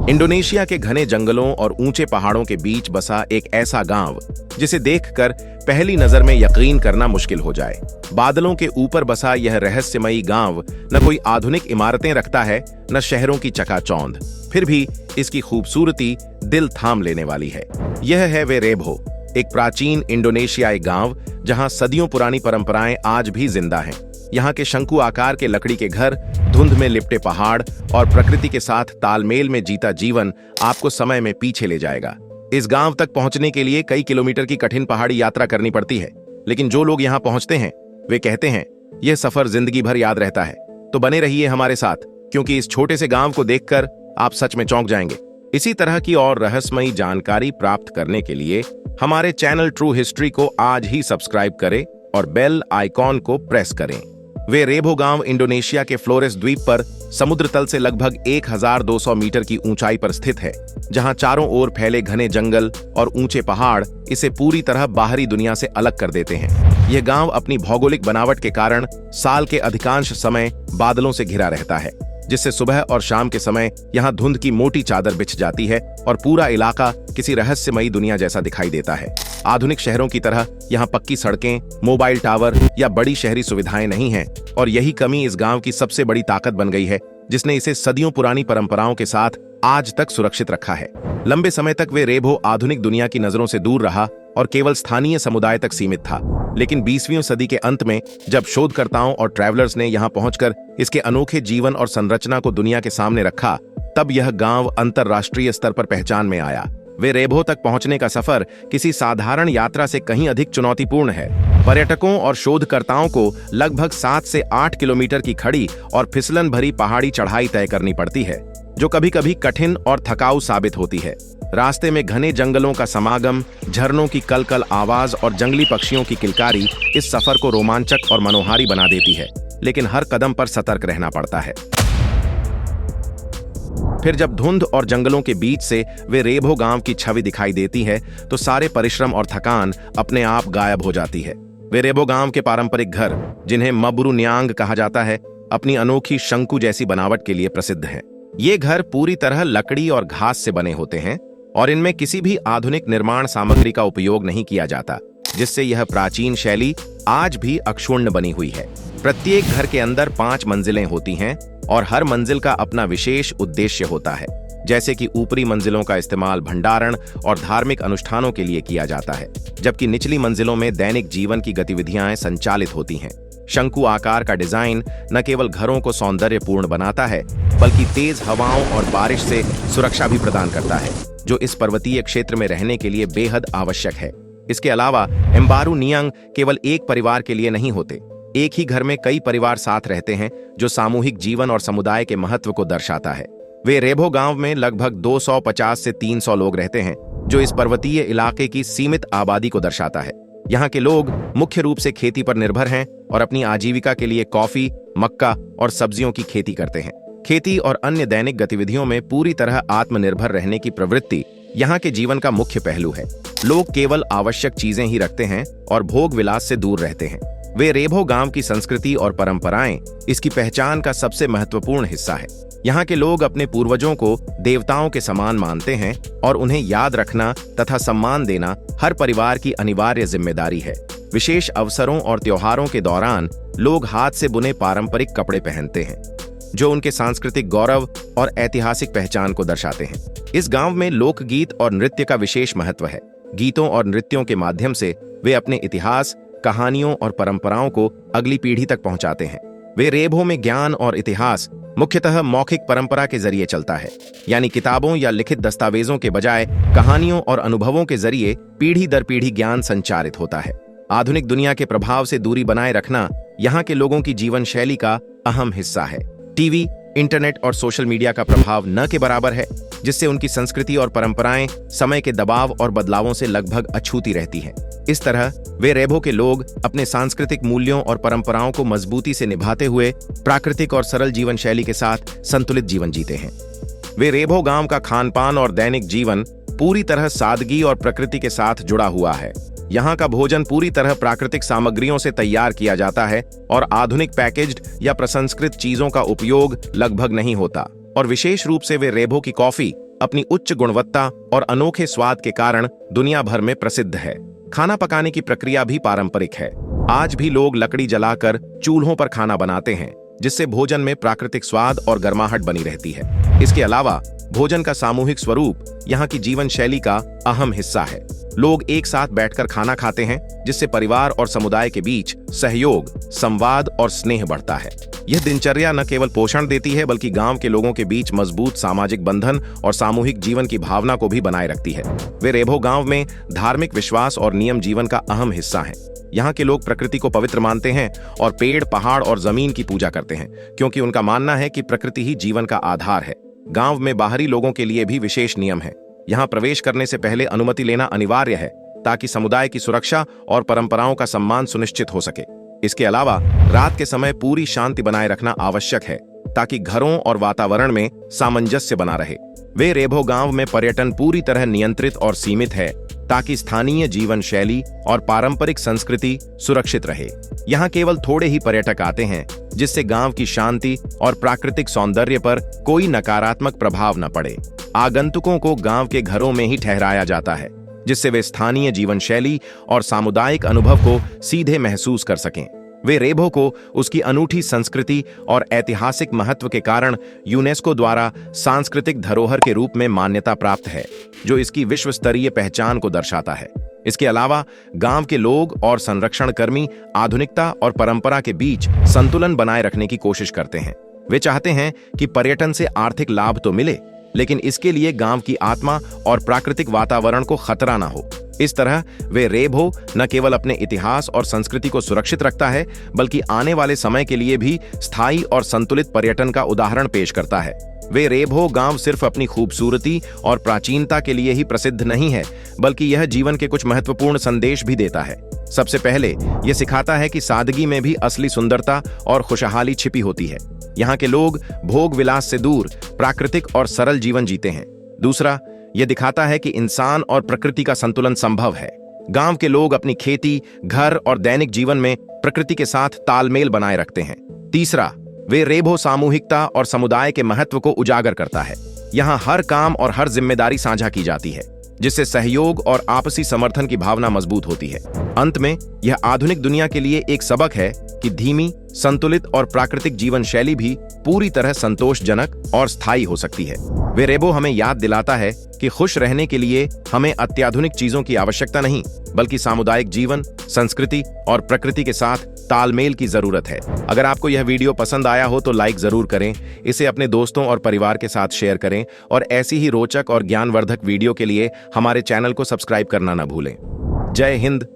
Indonesia के घने जंगलों और ऊंचे पहाड़ों के बीच बसा एक ऐसा गांव जिसे देखकर पहली नजर में यकीन करना मुश्किल हो जाए। बादलों के ऊपर बसा यह रहस्यमयी गांव न कोई आधुनिक इमारतें रखता है, न शहरों की चकाचौंध, फिर भी इसकी खूबसूरती दिल थाम लेने वाली है। यह है वे रेबो, एक प्राचीन इंडोनेशियाई गांव जहां सदियों पुरानी परंपराएं आज भी जिंदा हैं। यहाँ के शंकु आकार के लकड़ी के घर, धुंध में लिपटे पहाड़ और प्रकृति के साथ तालमेल में जीता जीवन आपको समय में पीछे ले जाएगा। इस गांव तक पहुंचने के लिए कई किलोमीटर की कठिन पहाड़ी यात्रा करनी पड़ती है, लेकिन जो लोग यहाँ पहुंचते हैं वे कहते हैं यह सफर जिंदगी भर याद रहता है। तो बने रहिए हमारे साथ, क्योंकि इस छोटे से गांव को देखकर आप सच में चौंक जाएंगे। इसी तरह की और रहस्यमयी जानकारी प्राप्त करने के लिए हमारे चैनल ट्रू हिस्ट्री को आज ही सब्सक्राइब करें और बेल आइकॉन को प्रेस करें। वे रेबो गांव इंडोनेशिया के फ्लोरेस द्वीप पर समुद्र तल से लगभग 1200 मीटर की ऊंचाई पर स्थित है, जहां चारों ओर फैले घने जंगल और ऊंचे पहाड़ इसे पूरी तरह बाहरी दुनिया से अलग कर देते हैं। यह गांव अपनी भौगोलिक बनावट के कारण साल के अधिकांश समय बादलों से घिरा रहता है, जिससे सुबह और शाम के समय यहाँ धुंध की मोटी चादर बिछ जाती है और पूरा इलाका किसी रहस्यमयी दुनिया जैसा दिखाई देता है। आधुनिक शहरों की तरह यहाँ पक्की सड़कें, मोबाइल टावर या बड़ी शहरी सुविधाएं नहीं हैं, और यही कमी इस गांव की सबसे बड़ी ताकत बन गई है, जिसने इसे सदियों पुरानी परंपराओं के साथ आज तक सुरक्षित रखा है। लंबे समय तक वे रेबो आधुनिक दुनिया की नजरों से दूर रहा और केवल स्थानीय समुदाय तक सीमित था, लेकिन 20वीं सदी के अंत में जब शोधकर्ताओं और ट्रैवलर्स ने यहाँ पहुंचकर इसके अनोखे जीवन और संरचना को दुनिया के सामने रखा, तब यह गांव अंतर्राष्ट्रीय स्तर पर पहचान में आया। वे रेबो तक पहुंचने का सफर किसी साधारण यात्रा से कहीं अधिक चुनौतीपूर्ण है। पर्यटकों और शोधकर्ताओं को लगभग 7 से 8 किलोमीटर की खड़ी और फिसलन भरी पहाड़ी चढ़ाई तय करनी पड़ती है, जो कभी कभी कठिन और थकाऊ साबित होती है। रास्ते में घने जंगलों का समागम, झरनों की कलकल आवाज और जंगली पक्षियों की किलकारी इस सफर को रोमांचक और मनोहारी बना देती है, लेकिन हर कदम पर सतर्क रहना पड़ता है। फिर जब धुंध और जंगलों के बीच से वे रेबो गांव की छवि दिखाई देती है, तो सारे परिश्रम और थकान अपने आप गायब हो जाती है। वे रेबो गांव के पारंपरिक घर, जिन्हें मबरू न्यांग कहा जाता है, अपनी अनोखी शंकु जैसी बनावट के लिए प्रसिद्ध हैं। ये घर पूरी तरह लकड़ी और घास से बने होते हैं और इनमें किसी भी आधुनिक निर्माण सामग्री का उपयोग नहीं किया जाता, जिससे यह प्राचीन शैली आज भी अक्षुण्ण बनी हुई है। प्रत्येक घर के अंदर 5 मंजिलें होती हैं और हर मंजिल का अपना विशेष उद्देश्य होता है, जैसे कि ऊपरी मंजिलों का इस्तेमाल भंडारण और धार्मिक अनुष्ठानों के लिए किया जाता है, जबकि निचली मंजिलों में दैनिक जीवन की गतिविधियां संचालित होती हैं। शंकु आकार का डिजाइन न केवल घरों को सौंदर्यपूर्ण बनाता है, बल्कि तेज हवाओं और बारिश से सुरक्षा भी प्रदान करता है, जो इस पर्वतीय क्षेत्र में रहने के लिए बेहद आवश्यक है। इसके अलावा एम्बारू नियंग केवल एक परिवार के लिए नहीं होते। एक ही घर में कई परिवार साथ रहते हैं, जो सामूहिक जीवन और समुदाय के महत्व को दर्शाता है। वे रेबो गांव में लगभग 250 से 300 लोग रहते हैं, जो इस पर्वतीय इलाके की सीमित आबादी को दर्शाता है। यहाँ के लोग मुख्य रूप से खेती पर निर्भर हैं और अपनी आजीविका के लिए कॉफी, मक्का और सब्जियों की खेती करते हैं। खेती और अन्य दैनिक गतिविधियों में पूरी तरह आत्मनिर्भर रहने की प्रवृत्ति यहाँ के जीवन का मुख्य पहलू है। लोग केवल आवश्यक चीजें ही रखते हैं और भोग विलास से दूर रहते हैं। वे रेबो गांव की संस्कृति और परंपराएं इसकी पहचान का सबसे महत्वपूर्ण हिस्सा है। यहाँ के लोग अपने पूर्वजों को देवताओं के समान मानते हैं और उन्हें याद रखना तथा सम्मान देना हर परिवार की अनिवार्य जिम्मेदारी है। विशेष अवसरों और त्योहारों के दौरान लोग हाथ से बुने पारंपरिक कपड़े पहनते हैं, जो उनके सांस्कृतिक गौरव और ऐतिहासिक पहचान को दर्शाते हैं। इस गांव में लोकगीत और नृत्य का विशेष महत्व है। गीतों और नृत्यों के माध्यम से वे अपने इतिहास, कहानियों और परंपराओं को अगली पीढ़ी तक पहुंचाते हैं। वे रेबो में ज्ञान और इतिहास मुख्यतः मौखिक परंपरा के जरिए चलता है, यानी किताबों या लिखित दस्तावेजों के बजाय कहानियों और अनुभवों के जरिए पीढ़ी दर पीढ़ी ज्ञान संचारित होता है। आधुनिक दुनिया के प्रभाव से दूरी बनाए रखना यहाँ के लोगों की जीवन शैली का अहम हिस्सा है। टीवी, इंटरनेट और सोशल मीडिया का प्रभाव न के बराबर है, जिससे उनकी संस्कृति और परंपराएं समय के दबाव और बदलावों से लगभग अछूती रहती हैं। इस तरह वे रेबो के लोग अपने सांस्कृतिक मूल्यों और परंपराओं को मजबूती से निभाते हुए प्राकृतिक और सरल जीवन शैली के साथ संतुलित जीवन जीते हैं। वे रेबो गांव का खानपान और दैनिक जीवन पूरी तरह सादगी और प्रकृति के साथ जुड़ा हुआ है। यहाँ का भोजन पूरी तरह प्राकृतिक सामग्रियों से तैयार किया जाता है और आधुनिक पैकेज्ड या प्रसंस्कृत चीजों का उपयोग लगभग नहीं होता। और विशेष रूप से वे रेबो की कॉफी अपनी उच्च गुणवत्ता और अनोखे स्वाद के कारण दुनिया भर में प्रसिद्ध है। खाना पकाने की प्रक्रिया भी पारंपरिक है। आज भी लोग लकड़ी जलाकर चूल्हों पर खाना बनाते हैं, जिससे भोजन में प्राकृतिक स्वाद और गर्माहट बनी रहती है। इसके अलावा भोजन का सामूहिक स्वरूप यहाँ की जीवन शैली का अहम हिस्सा है। लोग एक साथ बैठकर खाना खाते हैं, जिससे परिवार और समुदाय के बीच सहयोग, संवाद और स्नेह बढ़ता है। यह दिनचर्या न केवल पोषण देती है, बल्कि गांव के लोगों के बीच मजबूत सामाजिक बंधन और सामूहिक जीवन की भावना को भी बनाए रखती है। वे रेभो गांव में धार्मिक विश्वास और नियम जीवन का अहम हिस्सा हैं। यहाँ के लोग प्रकृति को पवित्र मानते हैं और पेड़, पहाड़ और जमीन की पूजा करते हैं, क्योंकि उनका मानना है कि प्रकृति ही जीवन का आधार है। गांव में बाहरी लोगों के लिए भी विशेष नियम है। यहाँ प्रवेश करने से पहले अनुमति लेना अनिवार्य है, ताकि समुदाय की सुरक्षा और परंपराओं का सम्मान सुनिश्चित हो सके। इसके अलावा रात के समय पूरी शांति बनाए रखना आवश्यक है, ताकि घरों और वातावरण में सामंजस्य बना रहे। वे रेभो गांव में पर्यटन पूरी तरह नियंत्रित और सीमित है, ताकि स्थानीय जीवन शैली और पारंपरिक संस्कृति सुरक्षित रहे। यहाँ केवल थोड़े ही पर्यटक आते हैं, जिससे गांव की शांति और प्राकृतिक सौंदर्य पर कोई नकारात्मक प्रभाव न पड़े। आगंतुकों को गांव के घरों में ही ठहराया जाता है, जिससे वे स्थानीय जीवन शैली और सामुदायिक अनुभव को सीधे महसूस कर सकें। वे रेभो को उसकी अनूठी संस्कृति और ऐतिहासिक महत्व के कारण यूनेस्को द्वारा सांस्कृतिक धरोहर के रूप में मान्यता प्राप्त है, जो इसकी विश्व स्तरीय पहचान को दर्शाता है। इसके अलावा गांव के लोग और संरक्षण कर्मी आधुनिकता और परंपरा के बीच संतुलन बनाए रखने की कोशिश करते हैं। वे चाहते हैं कि पर्यटन से आर्थिक लाभ तो मिले, लेकिन इसके लिए गांव की आत्मा और प्राकृतिक वातावरण को खतरा न हो। इस तरह वे रेभो न केवल अपने इतिहास और संस्कृति को सुरक्षित रखता है, बल्कि आने वाले समय के लिए भी स्थायी और संतुलित पर्यटन का उदाहरण पेश करता है। वे रेभो गांव सिर्फ अपनी खूबसूरती और प्राचीनता के लिए ही प्रसिद्ध नहीं है, बल्कि यह जीवन के कुछ महत्वपूर्ण संदेश भी देता है। सबसे पहले यह सिखाता है कि सादगी में भी असली सुंदरता और खुशहाली छिपी होती है। यहाँ के लोग भोग विलास से दूर प्राकृतिक और सरल जीवन जीते हैं। दूसरा, यह दिखाता है कि इंसान और प्रकृति का संतुलन संभव है। गांव के लोग अपनी खेती, घर और दैनिक जीवन में प्रकृति के साथ तालमेल बनाए रखते हैं। तीसरा, वे रेभो सामूहिकता और समुदाय के महत्व को उजागर करता है। यहाँ हर काम और हर जिम्मेदारी साझा की जाती है, जिससे सहयोग और आपसी समर्थन की भावना मजबूत होती है। अंत में यह आधुनिक दुनिया के लिए एक सबक है कि धीमी, संतुलित और प्राकृतिक जीवन शैली भी पूरी तरह संतोषजनक और स्थायी हो सकती है। वे रेभो हमें याद दिलाता है कि खुश रहने के लिए हमें अत्याधुनिक चीजों की आवश्यकता नहीं, बल्कि सामुदायिक जीवन, संस्कृति और प्रकृति के साथ तालमेल की जरूरत है। अगर आपको यह वीडियो पसंद आया हो तो लाइक जरूर करें, इसे अपने दोस्तों और परिवार के साथ शेयर करें और ऐसी ही रोचक और ज्ञानवर्धक वीडियो के लिए हमारे चैनल को सब्सक्राइब करना न भूलें। जय हिंद,